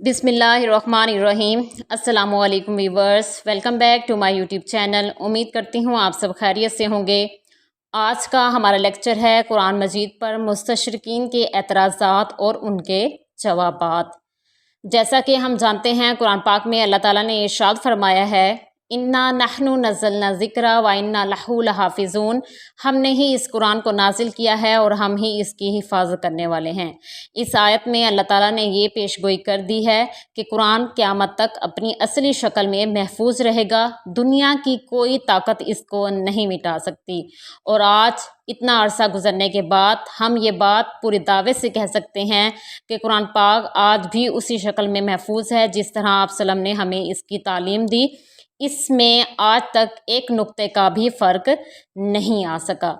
بسم اللہ الرحمن الرحیم۔ السلام علیکم viewers, welcome back to my YouTube channel. امید کرتی ہوں آپ سب خیریت سے ہوں گے۔ آج کا ہمارا لیکچر ہے قرآن مجید پر مستشرقین کے اعتراضات اور ان کے جوابات۔ جیسا کہ ہم جانتے ہیں قرآن پاک میں اللہ تعالیٰ نے ارشاد فرمایا ہے انا نحن نزلنا ذکر و انا لہ لحافظون، ہم نے ہی اس قرآن کو نازل کیا ہے اور ہم ہی اس کی حفاظت کرنے والے ہیں۔ اس آیت میں اللہ تعالیٰ نے یہ پیش گوئی کر دی ہے کہ قرآن قیامت تک اپنی اصلی شکل میں محفوظ رہے گا، دنیا کی کوئی طاقت اس کو نہیں مٹا سکتی۔ اور آج اتنا عرصہ گزرنے کے بعد ہم یہ بات پورے دعوے سے کہہ سکتے ہیں کہ قرآن پاک آج بھی اسی شکل میں محفوظ ہے جس طرح آپ صلی اللہ علیہ وسلم نے ہمیں اس کی تعلیم دی۔ اس میں آج تک ایک نقطے کا بھی فرق نہیں آ سکا،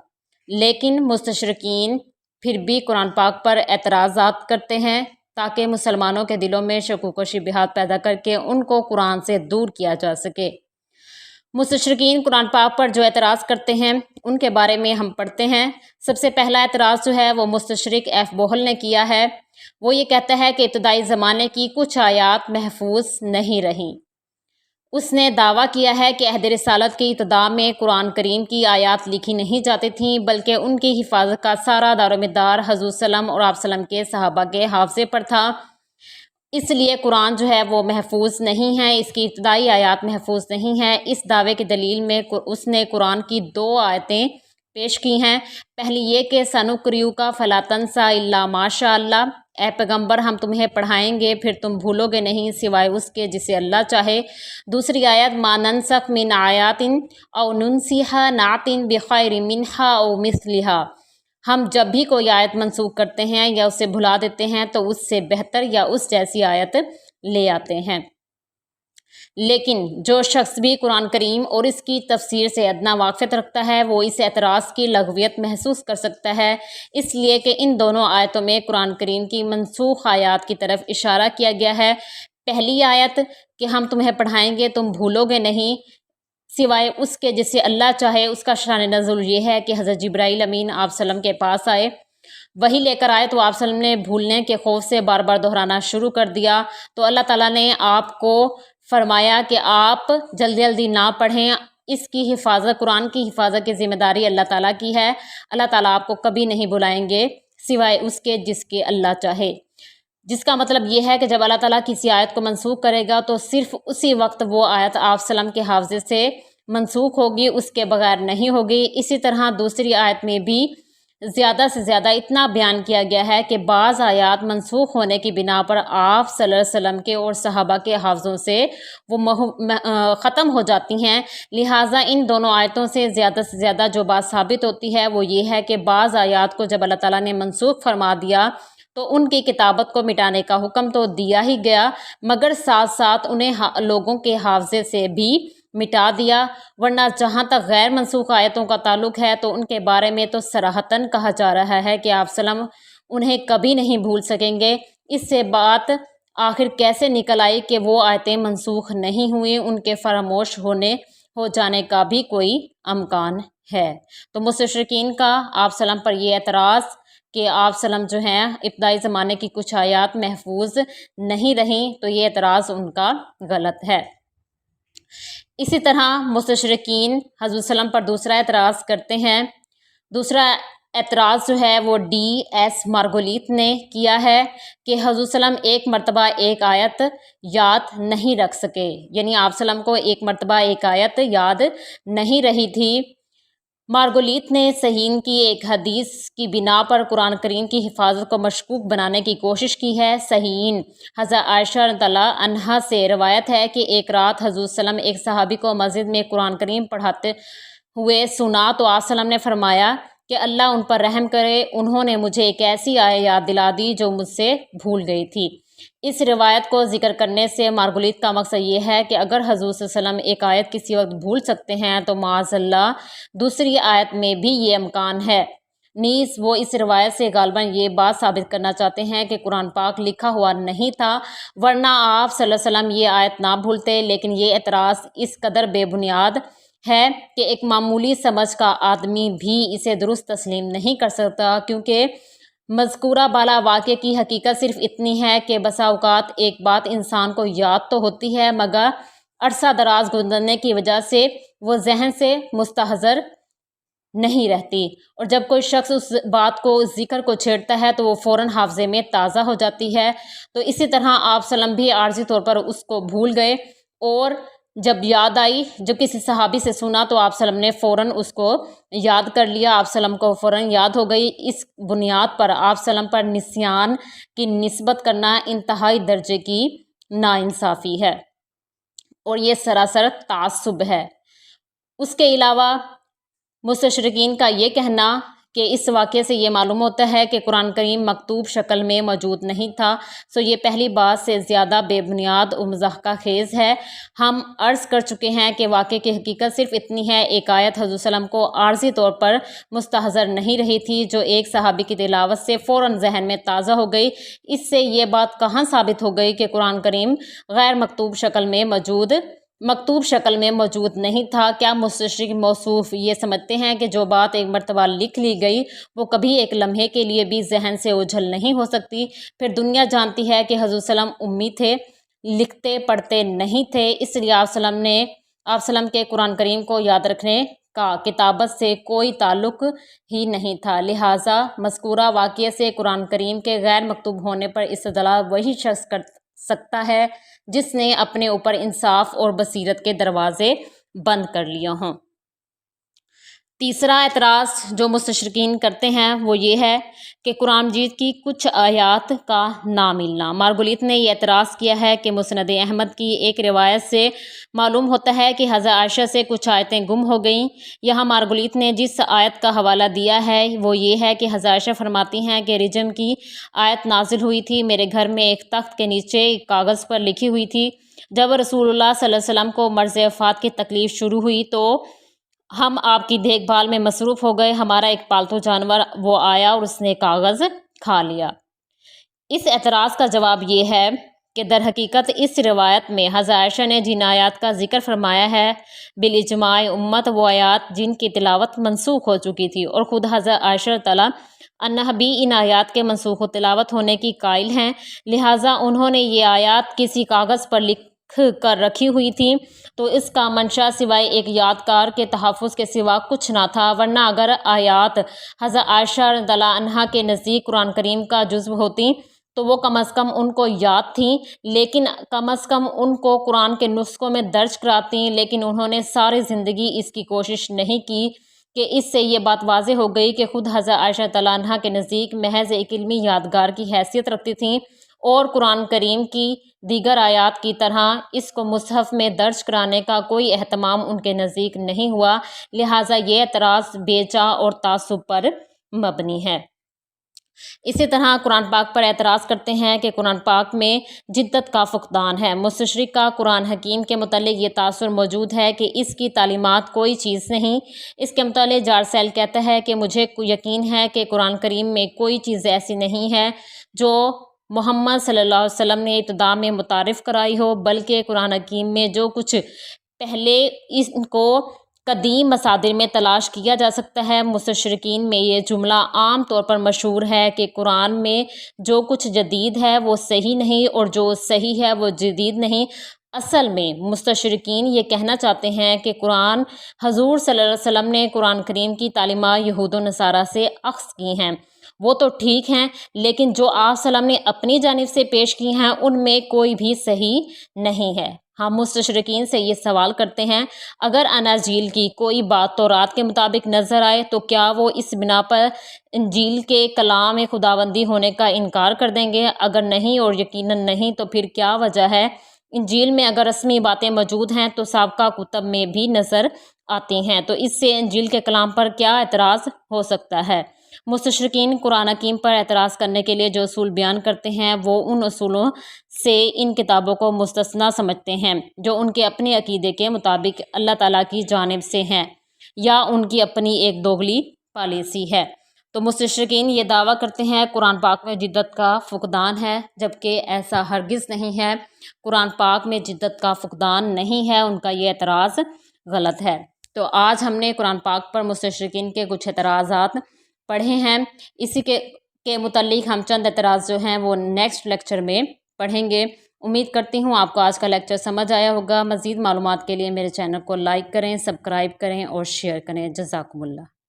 لیکن مستشرقین پھر بھی قرآن پاک پر اعتراضات کرتے ہیں تاکہ مسلمانوں کے دلوں میں شکوک و شبہات پیدا کر کے ان کو قرآن سے دور کیا جا سکے۔ مستشرقین قرآن پاک پر جو اعتراض کرتے ہیں ان کے بارے میں ہم پڑھتے ہیں۔ سب سے پہلا اعتراض جو ہے وہ مستشرق ایف بوہل نے کیا ہے۔ وہ یہ کہتا ہے کہ ابتدائی زمانے کی کچھ آیات محفوظ نہیں رہیں۔ اس نے دعویٰ کیا ہے کہ عہد رسالت کی ابتدا میں قرآن کریم کی آیات لکھی نہیں جاتی تھیں، بلکہ ان کی حفاظت کا سارا دار و مدار حضور وسلم اور آپ وسلم کے صحابہ کے حافظے پر تھا۔ اس لیے قرآن جو ہے وہ محفوظ نہیں ہے، اس کی ابتدائی آیات محفوظ نہیں ہیں۔ اس دعوے کی دلیل میں اس نے قرآن کی 2 آیتیں پیش کی ہیں۔ پہلی یہ کہ سنقرئک فلا تنسیٰ الا ما شاء اللہ، اے پیغمبر ہم تمہیں پڑھائیں گے پھر تم بھولو گے نہیں سوائے اس کے جسے اللہ چاہے۔ دوسری آیت ما ننسخ من آیات او ننسیھا نأتی بخیر منہا او مثلہا، ہم جب بھی کوئی آیت منسوخ کرتے ہیں یا اسے بھلا دیتے ہیں تو اس سے بہتر یا اس جیسی آیت لے آتے ہیں۔ لیکن جو شخص بھی قرآن کریم اور اس کی تفسیر سے ادنا واقفیت رکھتا ہے وہ اس اعتراض کی لغویت محسوس کر سکتا ہے، اس لیے کہ ان دونوں آیتوں میں قرآن کریم کی منسوخ آیات کی طرف اشارہ کیا گیا ہے۔ پہلی آیت کہ ہم تمہیں پڑھائیں گے تم بھولو گے نہیں سوائے اس کے جسے اللہ چاہے، اس کا شان نزول یہ ہے کہ حضرت جبرائیل امین آپ صلی اللہ علیہ وسلم کے پاس آئے، وہی لے کر آئے تو آپ صلی اللہ علیہ وسلم نے بھولنے کے خوف سے بار بار دہرانا شروع کر دیا، تو اللہ تعالیٰ نے آپ کو فرمایا کہ آپ جلدی جلدی نہ پڑھیں، اس کی حفاظت قرآن کی حفاظت کی ذمہ داری اللہ تعالیٰ کی ہے۔ اللہ تعالیٰ آپ کو کبھی نہیں بلائیں گے سوائے اس کے جس کے اللہ چاہے، جس کا مطلب یہ ہے کہ جب اللہ تعالیٰ کسی آیت کو منسوخ کرے گا تو صرف اسی وقت وہ آیت آپ صلی اللہ علیہ وسلم کے حافظے سے منسوخ ہوگی، اس کے بغیر نہیں ہوگی۔ اسی طرح دوسری آیت میں بھی زیادہ سے زیادہ اتنا بیان کیا گیا ہے کہ بعض آیات منسوخ ہونے کی بنا پر آپ صلی اللہ علیہ وسلم کے اور صحابہ کے حافظوں سے وہ ختم ہو جاتی ہیں۔ لہٰذا ان دونوں آیتوں سے زیادہ جو بات ثابت ہوتی ہے وہ یہ ہے کہ بعض آیات کو جب اللہ تعالیٰ نے منسوخ فرما دیا تو ان کی کتابت کو مٹانے کا حکم تو دیا ہی گیا، مگر ساتھ ساتھ انہیں لوگوں کے حافظے سے بھی مٹا دیا، ورنہ جہاں تک غیر منسوخ آیتوں کا تعلق ہے تو ان کے بارے میں تو صراحتاً کہا جا رہا ہے کہ آپ صلی اللہ علیہ وسلم انہیں کبھی نہیں بھول سکیں گے۔ اس سے بات آخر کیسے نکل آئی کہ وہ آیتیں منسوخ نہیں ہوئیں، ان کے فراموش ہو جانے کا بھی کوئی امکان ہے۔ تو مستشرقین کا آپ صلی اللہ علیہ وسلم پر یہ اعتراض کہ آپ صلی اللہ علیہ وسلم جو ہیں ابتدائی زمانے کی کچھ آیات محفوظ نہیں رہیں، تو یہ اعتراض ان کا غلط ہے۔ اسی طرح مستشرقین حضرت صلی اللہ علیہ وسلم پر دوسرا اعتراض کرتے ہیں۔ دوسرا اعتراض جو ہے وہ ڈی ایس مارگولیت نے کیا ہے کہ حضور صلی اللہ علیہ وسلم ایک مرتبہ ایک آیت یاد نہیں رکھ سکے، یعنی آپ صلی اللہ علیہ وسلم کو ایک مرتبہ ایک آیت یاد نہیں رہی تھی۔ مارگولیت نے صحیح کی ایک حدیث کی بنا پر قرآن کریم کی حفاظت کو مشکوک بنانے کی کوشش کی ہے۔ صحیح حضرت عائشہ رضی اللہ عنہا سے روایت ہے کہ ایک رات حضور صلی اللہ علیہ وسلم ایک صحابی کو مسجد میں قرآن کریم پڑھاتے ہوئے سنا تو آپ صلی اللہ علیہ وسلم نے فرمایا کہ اللہ ان پر رحم کرے، انہوں نے مجھے ایک ایسی آیت یاد دلا دی جو مجھ سے بھول گئی تھی۔ اس روایت کو ذکر کرنے سے مارگولیت کا مقصد یہ ہے کہ اگر حضور صلی اللہ علیہ وسلم ایک آیت کسی وقت بھول سکتے ہیں تو معاذ اللہ دوسری آیت میں بھی یہ امکان ہے۔ نیز وہ اس روایت سے غالباً یہ بات ثابت کرنا چاہتے ہیں کہ قرآن پاک لکھا ہوا نہیں تھا، ورنہ آپ صلی اللہ علیہ وسلم یہ آیت نہ بھولتے، لیکن یہ اعتراض اس قدر بے بنیاد ہے کہ ایک معمولی سمجھ کا آدمی بھی اسے درست تسلیم نہیں کر سکتا، کیونکہ مذکورہ بالا واقعے کی حقیقت صرف اتنی ہے کہ بسا اوقات ایک بات انسان کو یاد تو ہوتی ہے مگر عرصہ دراز گزرنے کی وجہ سے وہ ذہن سے مستحضر نہیں رہتی، اور جب کوئی شخص اس بات کو، اس ذکر کو چھیڑتا ہے تو وہ فوراً حافظے میں تازہ ہو جاتی ہے۔ تو اسی طرح آپ سلم بھی عارضی طور پر اس کو بھول گئے، اور جب یاد آئی، جب کسی صحابی سے سنا تو آپ سلم نے فوراً اس کو یاد کر لیا، آپ سلم کو فوراً یاد ہو گئی۔ اس بنیاد پر آپ سلم پر نسیان کی نسبت کرنا انتہائی درجے کی ناانصافی ہے اور یہ سراسر تعصب ہے۔ اس کے علاوہ مستشرقین کا یہ کہنا کہ اس واقعے سے یہ معلوم ہوتا ہے کہ قرآن کریم مکتوب شکل میں موجود نہیں تھا، یہ پہلی بات سے زیادہ بے بنیاد و مضحکہ خیز ہے۔ ہم عرض کر چکے ہیں کہ واقعے کی حقیقت صرف اتنی ہے، ایک آیت حضور صلی اللہ علیہ وسلم کو عارضی طور پر مستحضر نہیں رہی تھی جو ایک صحابی کی تلاوت سے فوراً ذہن میں تازہ ہو گئی۔ اس سے یہ بات کہاں ثابت ہو گئی کہ قرآن کریم غیر مکتوب شکل میں موجود نہیں تھا؟ کیا مستشرق موصوف یہ سمجھتے ہیں کہ جو بات ایک مرتبہ لکھ لی گئی وہ کبھی ایک لمحے کے لیے بھی ذہن سے اوجھل نہیں ہو سکتی؟ پھر دنیا جانتی ہے کہ حضور صلی اللہ علیہ وسلم امی تھے، لکھتے پڑھتے نہیں تھے، اس لیے آپ سلم کے قرآن کریم کو یاد رکھنے کا کتابت سے کوئی تعلق ہی نہیں تھا۔ لہٰذا مذکورہ واقعے سے قرآن کریم کے غیر مکتوب ہونے پر استدلال وہی شخص کر سکتا ہے جس نے اپنے اوپر انصاف اور بصیرت کے دروازے بند کر لیے ہوں۔ تیسرا اعتراض جو مستشرقین کرتے ہیں وہ یہ ہے کہ قرآن مجید کی کچھ آیات کا نہ ملنا۔ مارگولیت نے یہ اعتراض کیا ہے کہ مسند احمد کی ایک روایت سے معلوم ہوتا ہے کہ حضرت عائشہ سے کچھ آیتیں گم ہو گئیں۔ یہاں مارگولیت نے جس آیت کا حوالہ دیا ہے وہ یہ ہے کہ حضرت عائشہ فرماتی ہیں کہ رجم کی آیت نازل ہوئی تھی، میرے گھر میں ایک تخت کے نیچے ایک کاغذ پر لکھی ہوئی تھی۔ جب رسول اللہ صلی اللہ علیہ وسلم کو مرض وفات کی تکلیف شروع ہوئی تو ہم آپ کی دیکھ بھال میں مصروف ہو گئے، ہمارا ایک پالتو جانور وہ آیا اور اس نے کاغذ کھا لیا۔ اس اعتراض کا جواب یہ ہے کہ در حقیقت اس روایت میں حضرت عائشہ نے جن آیات کا ذکر فرمایا ہے بالاجماع امت وہ آیات جن کی تلاوت منسوخ ہو چکی تھی، اور خود حضرت عائشہ تعالیٰ عنہا بھی ان آیات کے منسوخ و تلاوت ہونے کی قائل ہیں، لہٰذا انہوں نے یہ آیات کسی کاغذ پر لکھ کر رکھی ہوئی تھی تو اس کا منشا سوائے ایک یادگار کے تحفظ کے سوا کچھ نہ تھا، ورنہ اگر آیات حضرت عائشہ رضی اللہ عنہا کے نزدیک قرآن کریم کا جزو ہوتی تو وہ کم از کم ان کو یاد تھیں، لیکن کم از کم ان کو قرآن کے نسخوں میں درج کراتی، لیکن انہوں نے ساری زندگی اس کی کوشش نہیں کی کہ اس سے یہ بات واضح ہو گئی کہ خود حضرت عائشہ تعالیٰ عنہا کے نزدیک محض ایک علمی یادگار کی حیثیت رکھتی تھیں، اور قرآن کریم کی دیگر آیات کی طرح اس کو مصحف میں درج کرانے کا کوئی اہتمام ان کے نزدیک نہیں ہوا، لہٰذا یہ اعتراض بے جا اور تعصب پر مبنی ہے۔ اسی طرح قرآن پاک پر اعتراض کرتے ہیں کہ قرآن پاک میں جدت کا فقدان ہے۔ مستشرق کا قرآن حکیم کے متعلق یہ تاثر موجود ہے کہ اس کی تعلیمات کوئی چیز نہیں۔ اس کے متعلق جارسیل کہتا ہے کہ مجھے یقین ہے کہ قرآن کریم میں کوئی چیز ایسی نہیں ہے جو محمد صلی اللہ علیہ وسلم نے ابتدا میں متعارف کرائی ہو، بلکہ قرآن حکیم میں جو کچھ پہلے ان کو قدیم مصادر میں تلاش کیا جا سکتا ہے۔ مستشرقین میں یہ جملہ عام طور پر مشہور ہے کہ قرآن میں جو کچھ جدید ہے وہ صحیح نہیں اور جو صحیح ہے وہ جدید نہیں۔ اصل میں مستشرقین یہ کہنا چاہتے ہیں کہ قرآن حضور صلی اللہ علیہ وسلم نے قرآن کریم کی تعلیمات یہود و نصارہ سے اخذ کی ہیں، وہ تو ٹھیک ہیں، لیکن جو آپ صلی اللہ علیہ وسلم نے اپنی جانب سے پیش کی ہیں ان میں کوئی بھی صحیح نہیں ہے۔ ہم مستشرقین سے یہ سوال کرتے ہیں، اگر اناجیل کی کوئی بات تورات کے مطابق نظر آئے تو کیا وہ اس بنا پر انجیل کے کلام خداوندی ہونے کا انکار کر دیں گے؟ اگر نہیں اور یقیناً نہیں تو پھر کیا وجہ ہے؟ انجیل میں اگر رسمی باتیں موجود ہیں تو سابقہ کتب میں بھی نظر آتی ہیں، تو اس سے انجیل کے کلام پر کیا اعتراض ہو سکتا ہے؟ مستشرقین قرآن حکیم پر اعتراض کرنے کے لیے جو اصول بیان کرتے ہیں وہ ان اصولوں سے ان کتابوں کو مستثنا سمجھتے ہیں جو ان کے اپنے عقیدے کے مطابق اللہ تعالیٰ کی جانب سے ہیں یا ان کی اپنی ایک دوغلی پالیسی ہے۔ تو مستشرقین یہ دعویٰ کرتے ہیں قرآن پاک میں جدت کا فقدان ہے، جبکہ ایسا ہرگز نہیں ہے۔ قرآن پاک میں جدت کا فقدان نہیں ہے، ان کا یہ اعتراض غلط ہے۔ تو آج ہم نے قرآن پاک پر مستشرقین کے کچھ اعتراضات پڑھے ہیں، اسی کے کے متعلق ہم چند اعتراض جو ہیں وہ نیکسٹ لیکچر میں پڑھیں گے۔ امید کرتی ہوں آپ کو آج کا لیکچر سمجھ آیا ہوگا۔ مزید معلومات کے لیے میرے چینل کو لائک کریں، سبسکرائب کریں اور شیئر کریں۔ جزاکم اللہ۔